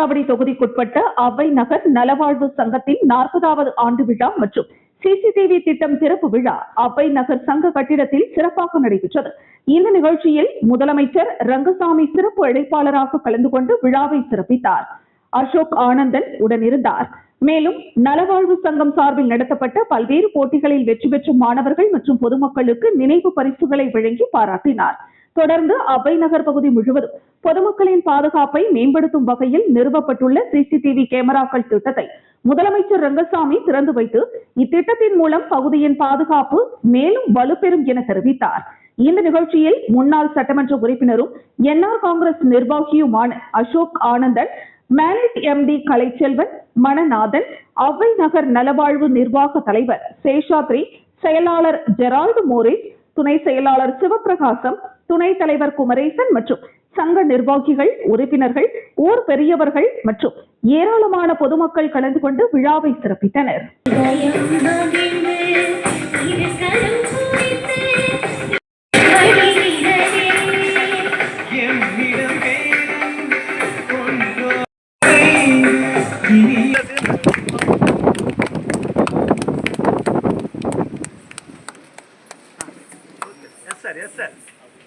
குளஞ்சாவடி தொகுதிக்குட்பட்ட அவ்வை நகர் நலவாழ்வு சங்கத்தின் 40வது ஆண்டு விழா மற்றும் சிசிடிவி திட்டம் திறப்பு விழா அவ்வை நகர் சங்க கட்டிடத்தில் சிறப்பாக நடைபெற்றது. இந்த நிகழ்ச்சியில் முதலமைச்சர் ரங்கசாமி சிறப்பு அழைப்பாளராக கலந்து கொண்டு விழாவை சிறப்பித்தார். அசோக் ஆனந்தன் உடனிருந்தார். மேலும் நலவாழ்வு சங்கம் சார்பில் நடத்தப்பட்ட பல்வேறு போட்டிகளில் வெற்றி பெற்ற மாணவர்கள் மற்றும் பொதுமக்களுக்கு நினைவு பரிசுகளை வழங்கி பாராட்டினார். தொடர்ந்து அவ்வை நகர் பகுதி முழுவதும் பொதுமக்களின் பாதுகாப்பை மேம்படுத்தும் வகையில் நிறுவப்பட்டுள்ள சிசிடிவி கேமராக்கள் திட்டத்தை முதலமைச்சர் ரங்கசாமி திறந்து வைத்து இத்திட்டத்தின் மூலம் பகுதியின் பாதுகாப்பு மேலும் வலுப்பெறும் என தெரிவித்தார். இந்த நிகழ்ச்சியில் முன்னாள் சட்டமன்ற உறுப்பினரும் என்ஆர் காங்கிரஸ் நிர்வாகியுமான அசோக் ஆனந்தன், மேனட் எம்டி கலைச்செல்வன், மணநாதன், அவ்வை நகர் நலவாழ்வு நிர்வாக தலைவர் சேஷாத்ரி, செயலாளர் ஜெரால்டு மோரிஸ், துணை செயலாளர் சிவபிரகாசம், துணைத் தலைவர் குமரேசன் மற்றும் சங்க நிர்வாகிகள், உறுப்பினர்கள், ஊர் பெரியவர்கள் மற்றும் ஏராளமான பொதுமக்கள் கலந்து கொண்டு விழாவை சிறப்பித்தனர்.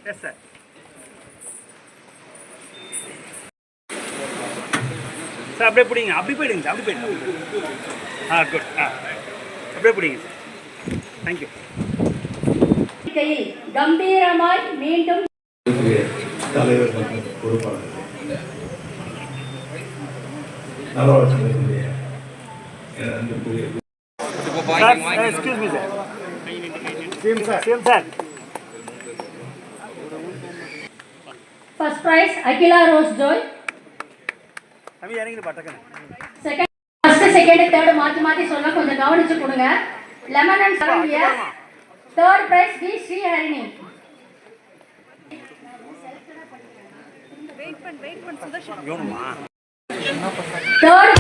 Yes, sir. சார் அப்படியே பிடிங்க, அப்படி போயிடுங்க சார், அப்படி போயிடுங்க. குட். அப்படியே பிடிங்க சார். தேங்க்யூ. கம்பீரமாய் மீண்டும் தலைவர் பொறுப்பாளர் excuse me sir. Same sir. First prize Akila Rose Joy. தம்பி இறங்கி பட்டக்கன. Second, first, second, third மாத்தி சொல்ல கொஞ்சம் கவனிச்சு கொடுங்க. Lemon and Salvia. Third prize B Sri Harini. Wait Sudarshan. யோனுமா. Third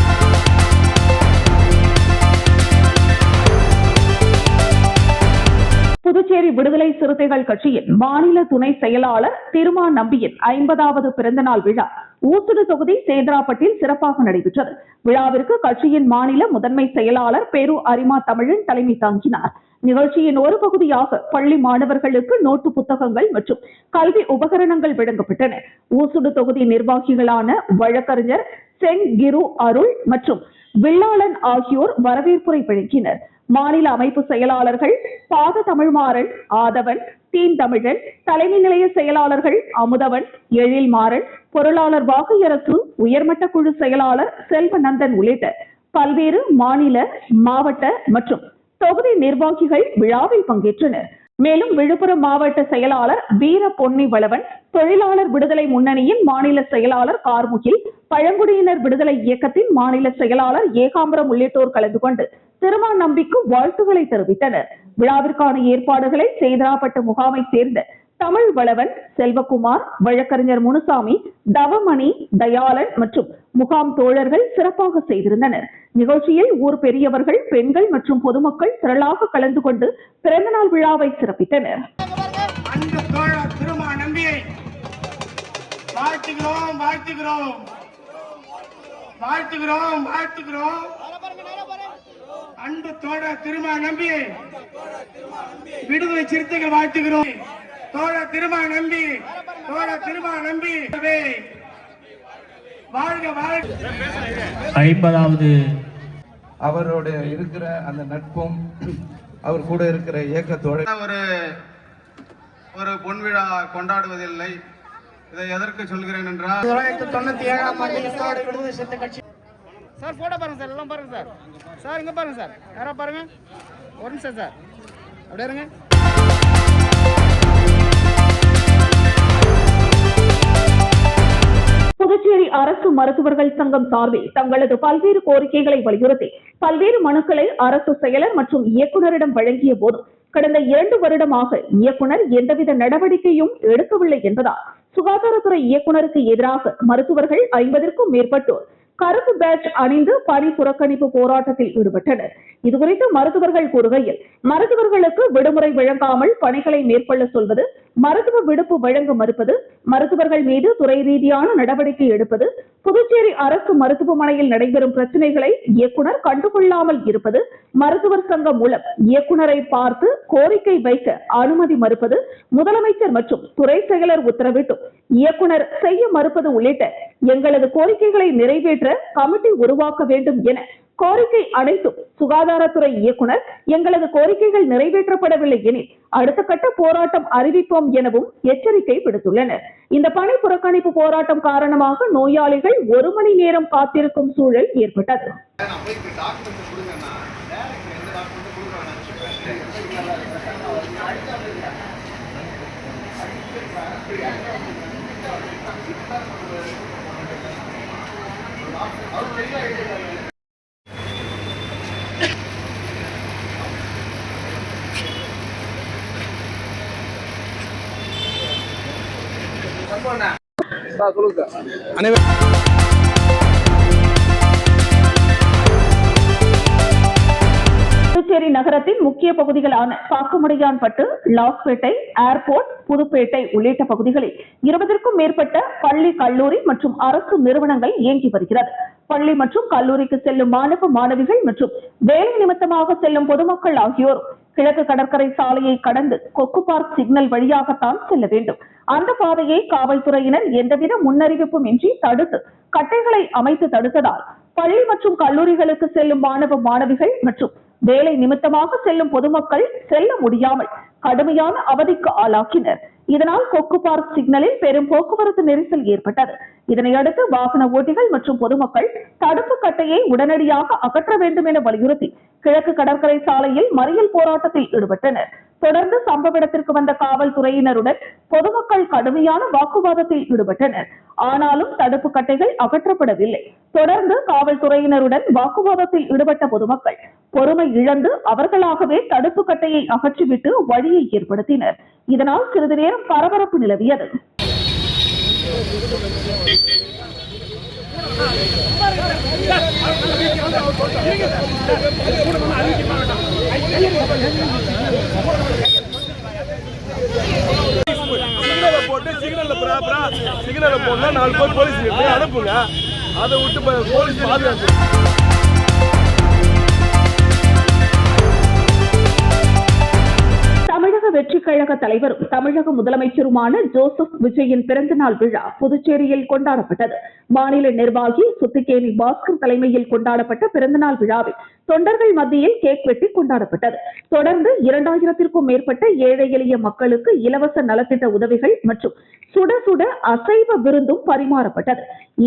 Puducherry விடுதலை சிறுத்தைகள் கட்சியின் மாநில துணை செயலாளர் திருமா நம்பியின் 50வது பிறந்தநாள் விழா ஊசுடு தொகுதி சேதராப்பட்டில் சிறப்பாக நடைபெற்றது. விழாவிற்கு கட்சியின் மாநில முதன்மை செயலாளர் பெரு அரிமா தமிழன் தலைமை தாங்கினார். நிகழ்ச்சியின் ஒரு பகுதியாக பள்ளி மாணவர்களுக்கு நோட்டு புத்தகங்கள் மற்றும் கல்வி உபகரணங்கள் வழங்கப்பட்டன. ஊசுடு தொகுதி நிர்வாகிகளான வழக்கறிஞர் செங் கிரு அருள் மற்றும் வில்லாளன் ஆகியோர் வரவேற்புரை வழங்கினர். மாநில அமைப்பு செயலாளர்கள் பாத தமிழ்மாறன், ஆதவன், தீன் தமிழன், தலைமை நிலைய செயலாளர்கள் அமுதவன், எழில்மாறன், பொருளாளர் வாகையரசு, உயர்மட்ட குழு செயலாளர் செல்வநந்தன் உள்ளிட்ட பல்வேறு மாநில, மாவட்ட மற்றும் தொகுதி நிர்வாகிகள் விழாவில் பங்கேற்றனர். மேலும் விழுப்புரம் மாவட்ட செயலாளர் வீர பொன்னி வளவன், தொழிலாளர் விடுதலை முன்னணியின் மாநில செயலாளர் கார்முகில், பழங்குடியினர் விடுதலை இயக்கத்தின் மாநில செயலாளர் ஏகாம்பரம் உள்ளிட்டோர் கலந்து கொண்டு திருமா நம்பிக்கு வாழ்த்துக்களை தெரிவித்தனர். விழாவிற்கான ஏற்பாடுகளை சேதராப்பட்டு முகாமை சேர்ந்த தமிழ் வளவன், செல்வகுமார், வழக்கறிஞர் முனுசாமி, தவமணி, தயாளன் மற்றும் முகாம் தோழர்கள் சிறப்பாக செய்திருந்தனர். நிகழ்ச்சியில் ஊர் பெரியவர்கள், பெண்கள் மற்றும் பொதுமக்கள் திரளாக கலந்து கொண்டு பிறந்தநாள் விழாவை சிறப்பித்தனர். அன்பு தோழர் திருமா நம்பி, விடுதலை சிறுத்தைகள் வாழ்த்துகிறோம். தோழர் திருமா நம்பி, தோழர் திருமா நம்பி வாழ்க வாழ்க. 50வது அவரோட இருக்கிற அந்த நட்பும் அவர் கூட இருக்கிற இயக்கத்தோட ஒரு பொன் விழா கொண்டாடுவதில்லை. இதை எதற்கு சொல்கிறேன் என்றால் 1997ஆம் ஆண்டில் விடுதலை சிறுத்தை கட்சி சார் போட்டோ பாருங்க சார், எல்லாம் பாருங்க சார். சார் இங்க பாருங்க சார், யாரா பாருங்க, ஒரு நிமிஷம் சார், அப்படியே இருங்க. புதுச்சேரி அரசு மருத்துவர்கள் சங்கம் சார்பில் தங்களது பல்வேறு கோரிக்கைகளை வலியுறுத்தி பல்வேறு மனுக்களை அரசு செயலர் மற்றும் இயக்குநரிடம் வழங்கிய போது கடந்த 2 வருடமாக இயக்குநர் எந்தவித நடவடிக்கையும் எடுக்கவில்லை என்பதால் சுகாதாரத்துறை இயக்குநருக்கு எதிராக மருத்துவர்கள் 50க்கும் மேற்பட்டோர் கருப்பு பேட்ஜ் அணிந்து பணி புறக்கணிப்பு போராட்டத்தில் ஈடுபட்டனர். இதுகுறித்து மருத்துவர்கள் கூறுகையில், மருத்துவர்களுக்கு விடுமுறை வழங்காமல் பணிகளை மேற்கொள்ள சொல்வது மருத்துவ விடுப்பு வழங்க மறுப்பது, மருத்துவர்கள் மீது துறை ரீதியான நடவடிக்கை எடுப்பது, புதுச்சேரி அரசு மருத்துவமனையில் நடைபெறும் பிரச்சனைகளை இயக்குனர் கண்டுகொள்ளாமல் இருப்பது, மருத்துவர் சங்கம் மூலம் இயக்குனரை பார்த்து கோரிக்கை வைக்க அனுமதி மறுப்பது, முதலமைச்சர் மற்றும் துறை செயலர் உத்தரவிட்டும் இயக்குனர் செய்ய மறுப்பது உள்ளிட்ட எங்களது கோரிக்கைகளை நிறைவேற்ற கமிட்டி உருவாக்க வேண்டும் என கோரிக்கை அனைத்தும் சுகாதாரத்துறை இயக்குனர் எங்களது கோரிக்கைகள் நிறைவேற்றப்படவில்லை எனில் அடுத்த கட்ட போராட்டம் அறிவிப்போம் எனவும் எச்சரிக்கை விடுத்துள்ளனர். இந்த பணி புறக்கணிப்பு போராட்டம் காரணமாக நோயாளிகள் 1 மணி நேரம் காத்திருக்கும் சூழல் ஏற்பட்டது. புதுச்சேரி நகரத்தின் முக்கிய பகுதிகளான பாக்கமுடையான்பட்டு, லாஸ்பேட்டை, ஏர்போர்ட், புதுப்பேட்டை உள்ளிட்ட பகுதிகளில் 20க்கும் மேற்பட்ட பள்ளி, கல்லூரி மற்றும் அரசு நிறுவனங்கள் இயங்கி வருகிறது. பள்ளி மற்றும் கல்லூரிக்கு செல்லும் மாணவ மாணவிகள் மற்றும் வேலை நிமித்தமாக செல்லும் பொதுமக்கள் ஆகியோர் கிழக்கு கடற்கரை சாலையை கடந்து கொக்கு பார்க் சிக்னல் வழியாகத்தான் செல்ல வேண்டும். அந்த பாதையை காவல்துறையினர் எந்தவித முன்னறிவிப்பும் இன்றி தடுத்து கட்டைகளை அமைத்து தடுத்ததால் பள்ளி மற்றும் கல்லூரிகளுக்கு செல்லும் மாணவ மாணவிகள் மற்றும் வேலை நிமித்தமாக செல்லும் பொதுமக்கள் செல்ல முடியாமல் கடுமையான அவதிக்கு ஆளாக்கினர். இதனால் கொக்கு பார்க் சிக்னலில் பெரும் போக்குவரத்து நெரிசல் ஏற்பட்டது. இதனையடுத்து வாகன ஓட்டிகள் மற்றும் பொதுமக்கள் தடுப்பு கட்டையை உடனடியாக அகற்ற வேண்டும் என வலியுறுத்தி கிழக்கு கடற்கரை சாலையில் மறியல் போராட்டத்தில் ஈடுபட்டனர். தொடர்ந்து சம்பவ இடத்திற்கு வந்த காவல்துறையினருடன் பொதுமக்கள் கடுமையான வாக்குவாதத்தில் ஈடுபட்டனர். ஆனாலும் தடுப்பு கட்டைகள் அகற்றப்படவில்லை. தொடர்ந்து காவல்துறையினருடன் வாக்குவாதத்தில் ஈடுபட்ட பொதுமக்கள் பொறுமை இழந்து அவர்களாகவே தடுப்பு கட்டையை அகற்றிவிட்டு வழியை ஏற்படுத்தினர். இதனால் சிறிது நேரம் பரபரப்பு நிலவியது. சிக்னலை போடணும், 4 பேர் போலீஸ் அனுப்புங்க. அதை விட்டு போலீஸ் பாதுகாப்பு. தமிழக வெற்றி கழக தலைவரும் தமிழக முதலமைச்சருமான ஜோசப் விஜயின் பிறந்தநாள் விழா புதுச்சேரியில் கொண்டாடப்பட்டது. மாநில நிர்வாகி சுத்திகேணி பாஸ்கர் தலைமையில் கொண்டாடப்பட்ட பிறந்தநாள் விழாவில் தொண்டர்கள் மத்தியில் கேக் வெட்டி கொண்டாடப்பட்டது. தொடர்ந்து 2000க்கும் மேற்பட்ட ஏழை எளிய மக்களுக்கு இலவச நலத்திட்ட உதவிகள் மற்றும் சுட சுட அசைவ விருந்தும் பரிமாறப்பட்டது.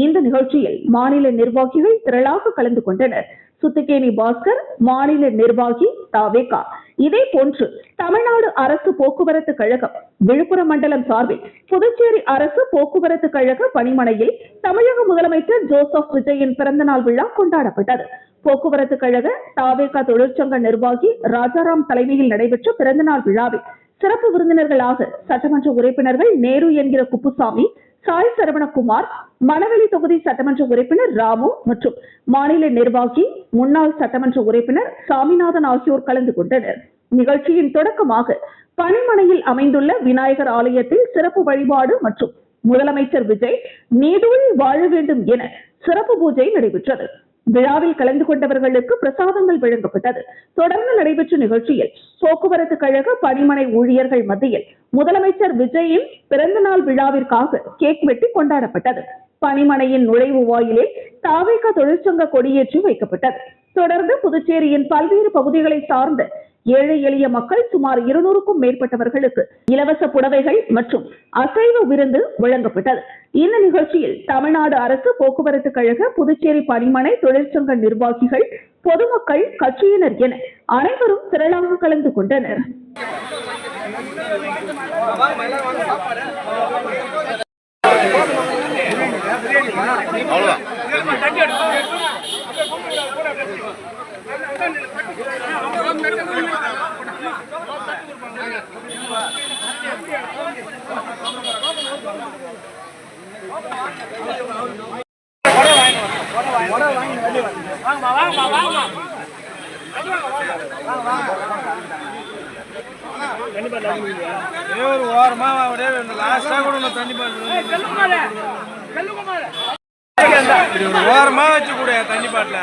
இந்த நிகழ்ச்சியில் மாநில நிர்வாகிகள் திரளாக கலந்து கொண்டனர். சுத்திகேணி பாஸ்கர், மாநில நிர்வாகி தாவேகா, இதே போன்று தமிழ்நாடு அரசு போக்குவரத்து கழகம், விழுப்புரம் மண்டலம் சார்பில் புதுச்சேரி அரசு போக்குவரத்து கழக பணிமனையில் தமிழக முதலமைச்சர் ஜோசப் விஜயின் பிறந்தநாள் விழா கொண்டாடப்பட்டது. போக்குவரத்து கழக தாவேகா தொழிற்சங்க நிர்வாகி ராஜாராம் தலைமையில் நடைபெற்ற பிறந்தநாள் விழாவில் சிறப்பு விருந்தினர்களாக சட்டமன்ற உறுப்பினர்கள் நேரு என்கிற குப்புசாமி, சாய் சரவணகுமார், மணவெளி தொகுதி சட்டமன்ற உறுப்பினர் ராமு மற்றும் மாநில நிர்வாகி முன்னாள் சட்டமன்ற உறுப்பினர் சாமிநாதன் ஆகியோர் கலந்து கொண்டனர். நிகழ்ச்சியின் தொடக்கமாக பணிமனையில் அமைந்துள்ள விநாயகர் ஆலயத்தில் சிறப்பு வழிபாடு மற்றும் முதலமைச்சர் விஜய் நீடூழி வாழ வேண்டும் என சிறப்பு பூஜை நடைபெற்றது. விழாவில் கலந்து கொண்டவர்களுக்கு பிரசாதங்கள் வழங்கப்பட்டது. தொடர்ந்து நடைபெற்ற நிகழ்ச்சியில் போக்குவரத்து கழக பணிமனை ஊழியர்கள் மத்தியில் முதலமைச்சர் விஜயின் பிறந்தநாள் விழாவிற்காக கேக் வெட்டி கொண்டாடப்பட்டது. பணிமனையின் நுழைவு வாயிலில் தாவேகா தொழிற்சங்க கொடியேற்றி வைக்கப்பட்டது. தொடர்ந்து புதுச்சேரியின் பல்வேறு பகுதிகளை சார்ந்த ஏழை எளிய மக்கள் சுமார் 200க்கும் மேற்பட்டவர்களுக்கு இலவச புடவைகள் மற்றும் அசைவ விருந்து வழங்கப்பட்டது. இந்த நிகழ்ச்சியில் தமிழ்நாடு அரசு போக்குவரத்து கழக, புதுச்சேரி பணிமனை தொழிற்சங்க நிர்வாகிகள், பொதுமக்கள், கட்சியினர் என அனைவரும் திரளாக கலந்து கொண்டனர். கண்டிப்பா ஒரு ஓரமா லாஸ்டா கூட தண்ணி பாட்டு ஓரமா வச்சு கூட தண்ணி பாட்டில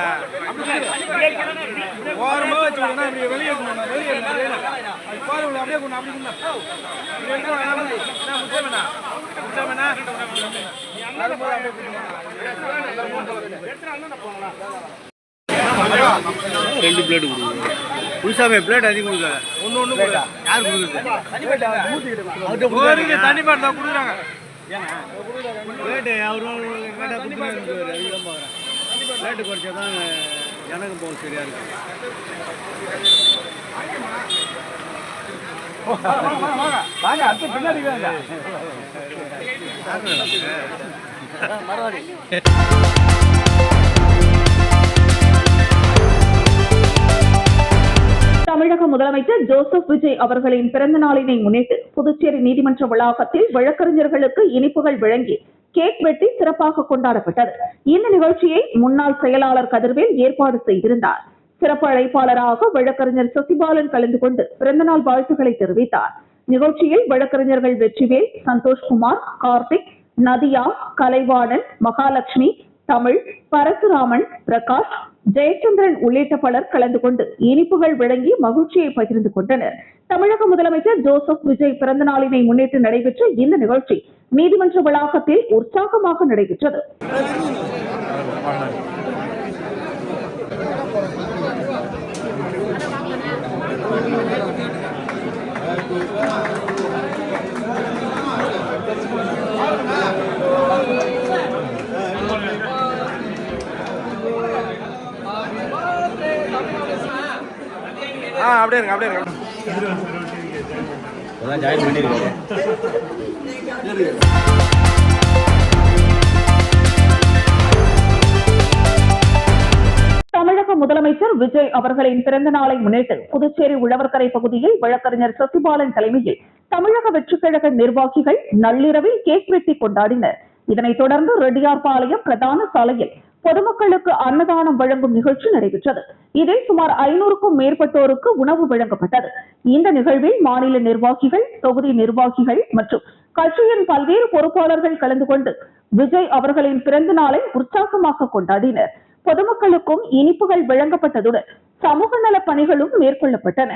ஓரமா வச்சு கூட வெளியே அப்படியே கொண்டு ரெண்டு பிளேட் கொடுங்க புதுசாவே பிளேட் அதிகம் கொடுங்க ஒன்று ஒன்று யார் கொடுக்குறது தண்ணி பாட்டு தான் கொடுக்குறாங்க பிளேட்டு அவரும் கேட்டால் கொடுத்துருவாரு அதிகமாக பிளேட்டு குறைச்சா தான் எனக்கு போக சரியா இருக்கு வாங்க அடுத்து பின்னாடி தமிழக முதலமைச்சர் ஜோசப் விஜய் அவர்களின் பிறந்த நாளினை முன்னிட்டு புதுச்சேரி நீதிமன்ற வளாகத்தில் வழக்கறிஞர்களுக்கு இனிப்புகள் வழங்கி கேக் வெட்டி சிறப்பாக கொண்டாடப்பட்டது. இந்த நிகழ்ச்சியை முன்னாள் செயலாளர் கதிர்வேல் ஏற்பாடு செய்திருந்தார். சிறப்பு அழைப்பாளராக வழக்கறிஞர் சசிபாலன் கலந்து கொண்டு பிறந்தநாள் வாழ்த்துக்களை தெரிவித்தார். நிகழ்ச்சியில் வழக்கறிஞர்கள் வெற்றிவேல், சந்தோஷ்குமார், கார்த்திக், நதியா, கலைவாணன், மகாலட்சுமி, தமிழ், பரசுராமன், பிரகாஷ், ஜெயச்சந்திரன் உள்ளிட்ட பலர் கலந்து கொண்டு இனிப்புகள் வழங்கி மகிழ்ச்சியை பகிர்ந்து கொண்டனர். தமிழக முதலமைச்சர் ஜோசப் விஜய் பிறந்த நாளினை முன்னிட்டு நடைபெற்ற இந்த நிகழ்ச்சி நீதிமன்ற வளாகத்தில் உற்சாகமாக நடைபெற்றது. அப்படியே இருங்க அப்படியே இருங்க ஜாயின் பண்ணிருக்கேன். தமிழக முதலமைச்சர் விஜய் அவர்களின் பிறந்த நாளை முன்னிட்டு புதுச்சேரி உழவர்கரை பகுதியில் வழக்கறிஞர் சசிபாலன் தலைமையில் தமிழக வெற்றிக் கழக நிர்வாகிகள் நள்ளிரவில் கேக் வெட்டி கொண்டாடினர். இதனைத் தொடர்ந்து ரெட்டியார்பாளையம் பிரதான சாலையில் பொதுமக்களுக்கு அன்னதானம் வழங்கும் நிகழ்ச்சி நடைபெற்றது. இதில் சுமார் 500க்கும் மேற்பட்டோருக்கு உணவு வழங்கப்பட்டது. இந்த நிகழ்வில் மாநில நிர்வாகிகள், தொகுதி நிர்வாகிகள் மற்றும் கட்சியின் பல்வேறு பொறுப்பாளர்கள் கலந்து கொண்டு விஜய் அவர்களின் பிறந்த நாளை உற்சாகமாக கொண்டாடினர். பொதுமக்களுக்கும் இனிப்புகள் வழங்கப்பட்டதுடன் சமூக நல பணிகளும் மேற்கொள்ளப்பட்டன.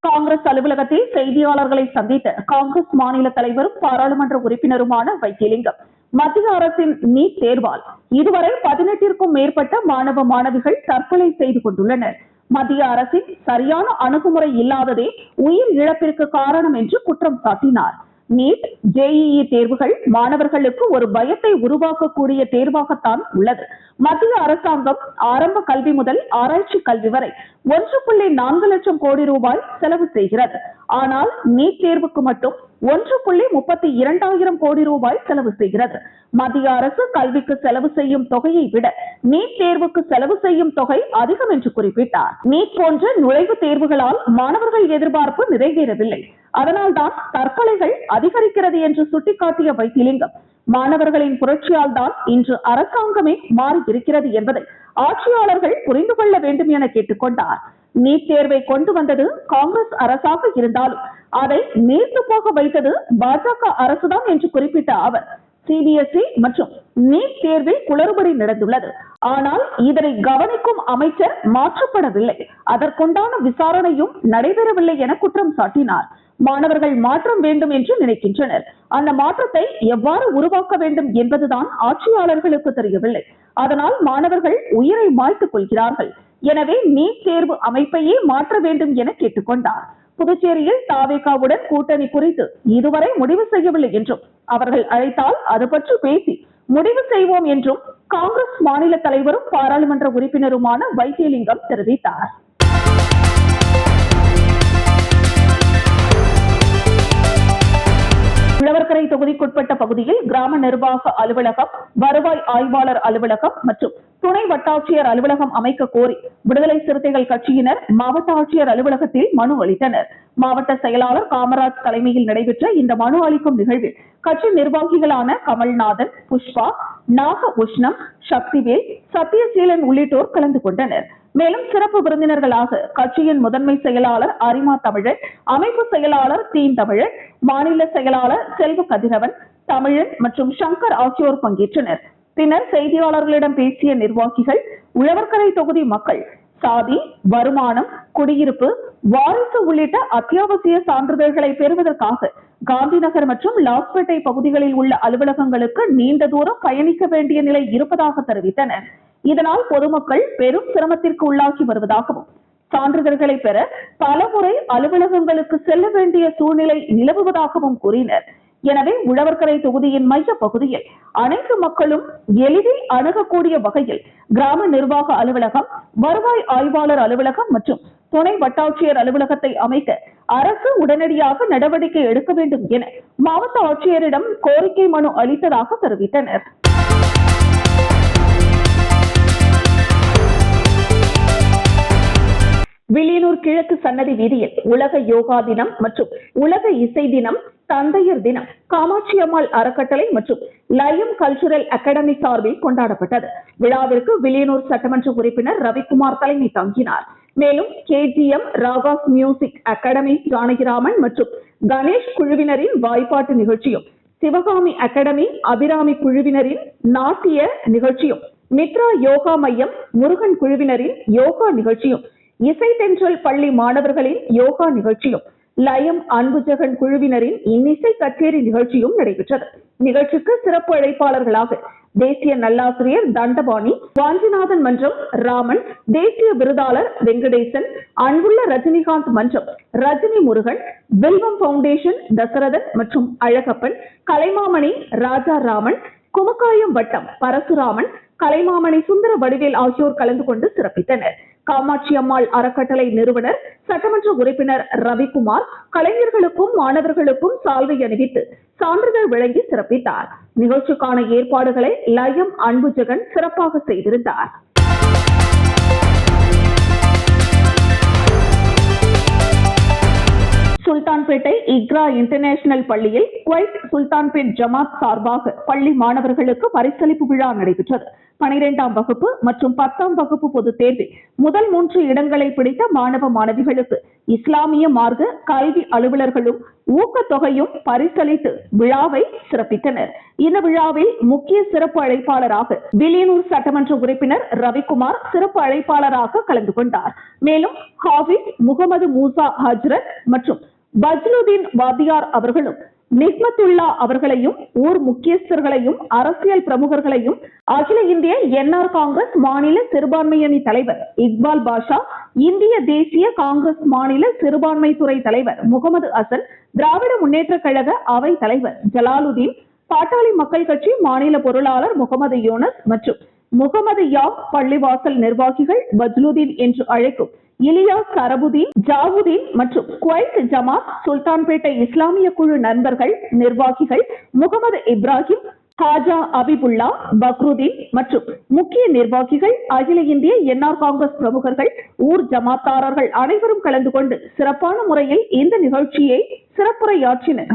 காங்கிரஸ் அலுவலகத்தில் செய்தியாளர்களை சந்தித்த காங்கிரஸ் மாநில தலைவரும் பாராளுமன்ற உறுப்பினருமான வைத்திலிங்கம், மத்திய அரசின் நீட் தேர்வால் இதுவரை 18க்கும் மேற்பட்ட மாணவ மாணவிகள் தற்கொலை செய்து கொண்டுள்ளனர். மத்திய அரசின் சரியான அணுகுமுறை இல்லாததே உயிர் இழப்பிற்கு காரணம் என்று குற்றம் சாட்டினார். நீட், ஜேஇஇ தேர்வுகள் மாணவர்களுக்கு ஒரு பயத்தை உருவாக்கக்கூடிய தேர்வாகத்தான் உள்ளது. மத்திய அரசாங்கம் ஆரம்ப கல்வி முதல் ஆராய்ச்சி கல்வி வரை 1.4 லட்சம் கோடி ரூபாய் செலவு செய்கிறது. ஆனால் நீட் தேர்வுக்கு மட்டும் 1.32 கோடி ரூபாய் செலவு செய்கிறது. மத்திய அரசு கல்விக்கு செலவு செய்யும் தொகையை விட நீட் தேர்வுக்கு செலவு செய்யும் தொகை அதிகம் என்று குறிப்பிட்டார். நீட் போன்ற நுழைவுத் தேர்வுகளால் மாணவர்கள் எதிர்பார்ப்பு நிறைவேறவில்லை. அதனால்தான் தற்கொலைகள் அதிகரிக்கிறது என்று சுட்டிக்காட்டிய வைத்திலிங்கம், மாணவர்களின் புரட்சியால் தான் இன்று அரசாங்கமே மாறி இருக்கிறது என்பதை ஆட்சியாளர்கள் புரிந்து கொள்ள வேண்டும் என கேட்டுக்கொண்டார். நீட் தேர்வை கொண்டு வந்தது காங்கிரஸ் அரசாக இருந்தாலும் அதை நீர்த்து போக வைத்தது பாஜக அரசுதான் என்று குறிப்பிட்ட அவர், சிபிஎஸ்இ மற்றும் நீட் தேர்வில் குளறுபடி நடந்துள்ளது. ஆனால் இதனை கவனிக்கும் அமைச்சர் மாற்றப்படவில்லை, அதற்குண்டான விசாரணையும் நடைபெறவில்லை என குற்றம் சாட்டினார். மாணவர்கள் மாற்றம் வேண்டும் என்று நினைக்கின்றனர். அந்த மாற்றத்தை எவ்வாறு உருவாக்க வேண்டும் என்பதுதான் ஆட்சியாளர்களுக்கு தெரியவில்லை. அதனால் மாணவர்கள் உயிரை மாய்த்துக் கொள்கிறார்கள். எனவே நீட் தேர்வு அமைப்பையே மாற்ற வேண்டும் என கேட்டுக்கொண்டார். புதுச்சேரியில் தாவேகாவுடன் கூட்டணி குறித்து இதுவரை முடிவு செய்யவில்லை என்றும், அவர்கள் அழைத்தால் அது பற்றி பேசி முடிவு செய்வோம் என்றும் காங்கிரஸ் மாநில தலைவரும் பாராளுமன்ற உறுப்பினருமான வைத்திலிங்கம் தெரிவித்தார். உழவர்கரை தொகுதிக்குட்பட்ட பகுதியில் கிராம நிர்வாக அலுவலகம், வருவாய் ஆய்வாளர் அலுவலகம் மற்றும் துணை வட்டாட்சியர் அலுவலகம் அமைக்க கோரி விடுதலை சிறுத்தைகள் கட்சியினர் மாவட்ட ஆட்சியர் அலுவலகத்தில் மனு அளித்தனர். மாவட்ட செயலாளர் காமராஜ் தலைமையில் நடைபெற்ற இந்த மனு அளிக்கும் நிகழ்வில் கட்சி நிர்வாகிகளான கமல்நாதன், புஷ்பா, நாக உஷ்ணம், சக்திவேல், சத்தியசீலன் உள்ளிட்டோர் கலந்து கொண்டனர். மேலும் சிறப்பு விருந்தினர்களாக கட்சியின் முதன்மை செயலாளர் அரிமா தமிழன், அமைப்பு செயலாளர் தீன் தமிழன், மாநில செயலாளர் செல்வ கதிரவன், தமிழன் மற்றும் சங்கர் ஆகியோர் பங்கேற்றனர். பின்னர் செய்தியாளர்களிடம் பேசிய நிர்வாகிகள், உழவர்கரை தொகுதி மக்கள் சாதி, வருமானம், குடியிருப்பு, வாரிசு உள்ளிட்ட அத்தியாவசிய சான்றிதழ்களை பெறுவதற்காக காந்திநகர் மற்றும் லாஸ்பேட்டை பகுதிகளில் உள்ள அலுவலகங்களுக்கு நீண்ட தூரம் பயணிக்க வேண்டிய நிலை இருப்பதாக தெரிவித்தனர். இதனால் பொதுமக்கள் பெரும் சிரமத்திற்கு உள்ளாகி வருவதாகவும், சான்றிதழ்களை பெற பலமுறை அலுவலகங்களுக்கு செல்ல வேண்டிய சூழ்நிலை நிலவுவதாகவும் கூறினர். எனவே உழவர்கரை தொகுதியின் மைய பகுதியில் அனைத்து மக்களும் எளிதில் அணுகக்கூடிய வகையில் கிராம நிர்வாக அலுவலகம், வருவாய் ஆய்வாளர் அலுவலகம் மற்றும் துணை வட்டாட்சியர் அலுவலகத்தை அமைக்க அரசு உடனடியாக நடவடிக்கை எடுக்க வேண்டும் என மாவட்ட ஆட்சியரிடம் கோரிக்கை மனு அளித்ததாக தெரிவித்தனர். வில்லியனூர் கிழக்கு சன்னதி வீதியில் உலக யோகா தினம் மற்றும் உலக இசை தினம், தந்தையர் தினம் காமாட்சி அம்மாள் அறக்கட்டளை மற்றும் லயம் கல்ச்சுரல் அகாடமி சார்பில் கொண்டாடப்பட்டது. விழாவிற்கு வில்லியனூர் சட்டமன்ற உறுப்பினர் ரவிக்குமார் தலைமை தாங்கினார். மேலும் KGM Raga's music academy Janakiraman மற்றும் கணேஷ் குழுவினரின் வாய்ப்பாட்டு நிகழ்ச்சியும், சிவகாமி அகாடமி அபிராமி குழுவினரின் நாட்டிய நிகழ்ச்சியும், மித்ரா யோகா மையம் முருகன் குழுவினரின் யோகா நிகழ்ச்சியும், இசை தென்றல் பள்ளி மாணவர்களின் யோகா நிகழ்ச்சியும், லயம் அன்புஜகன் குழுவினரின் இன்னிசை கச்சேரி நிகழ்ச்சியும் நடைபெற்றது. நிகழ்ச்சிக்கு சிறப்பு அழைப்பாளர்களாக தேசிய நல்லாசிரியர் தண்டபாணி, வாஞ்சிநாதன் மன்றம் ராமன், தேசிய விருதாளர் வெங்கடேசன், அன்புள்ள ரஜினிகாந்த் மன்றம் ரஜினி முருகன், வில்வம் பவுண்டேஷன் தசரதன் மற்றும் அழகப்பன், கலைமாமணி ராஜா ராமன், குமக்காயம் வட்டம் பரசுராமன், கலைமாமணி சுந்தர வடிவேல் ஆகியோர் கலந்து கொண்டு சிறப்பித்தனர். காமாட்சி அம்மாள் அறக்கட்டளை நிறுவனர் சட்டமன்ற உறுப்பினர் ரவிக்குமார் கலைஞர்களுக்கும் மாணவர்களுக்கும் சால்வை அணிவித்து சான்றிதழ் வழங்கி சிறப்பித்தார். நிகழ்ச்சிக்கான ஏற்பாடுகளை லயம் அன்புஜகன் சிறப்பாக செய்திருந்தார். சுல்தான்பேட்டை இக்ரா இன்டர்நேஷனல் பள்ளியில் குவைத் சுல்தான்பேட் ஜமாத் சார்பாக பள்ளி மாணவர்களுக்கு பரிசளிப்பு விழா நடைபெற்றது. 12ஆம் வகுப்பு மற்றும் 10ஆம் வகுப்பு பொதுத் தேர்வில் முதல் 3 இடங்களை பிடித்த மாணவ மாணவிகளுக்கு இஸ்லாமிய மார்க்க கல்வி அலுவலர்களும் ஊக்கத்தொகையும் பரிசளித்து விழாவை சிறப்பித்தனர். இந்த விழாவில் முக்கிய சிறப்பு அழைப்பாளராக வில்லியனூர் சட்டமன்ற உறுப்பினர் ரவிக்குமார் சிறப்பு அழைப்பாளராக கலந்து கொண்டார். மேலும் ஹாஃபிஸ் முகமது மூசா ஹஜ்ரத் மற்றும் பஜ்லுதீன் வாதியார் அவர்களும், நிக்மத்துல்லா அவர்களையும், ஊர் முக்கியஸ்தர்களையும், அரசியல் பிரமுகர்களையும், அகில இந்திய NR காங்கிரஸ் மாநில சிறுபான்மையணி தலைவர் இக்பால் பாஷா, இந்திய தேசிய காங்கிரஸ் மாநில சிறுபான்மை துறை தலைவர் முகமது அசன், திராவிட முன்னேற்ற கழக அவை தலைவர் ஜலாலுதீன், பாட்டாளி மக்கள் கட்சி மாநில பொருளாளர் முகமது யூனஸ் மற்றும் முகமது யாப் பள்ளிவாசல் நிர்வாகிகள் பஜ்லுதீன் என்று அழைக்கும் இலியாஸ் சரபுதீன், ஜாவுதீன் மற்றும் குவைத் ஜமாத் சுல்தான்பேட்டை இஸ்லாமிய குழு நண்பர்கள், நிர்வாகிகள் முகமது இப்ராஹிம், ஹாஜா அபிபுல்லா, பக்ருதீன் மற்றும் முக்கிய நிர்வாகிகள், அகில இந்திய NR காங்கிரஸ் பிரமுகர்கள், ஊர் ஜமாத்தாரர்கள் அனைவரும் கலந்து கொண்டு சிறப்பான முறையில் இந்த நிகழ்ச்சியை சிறப்புரையாற்றினர்.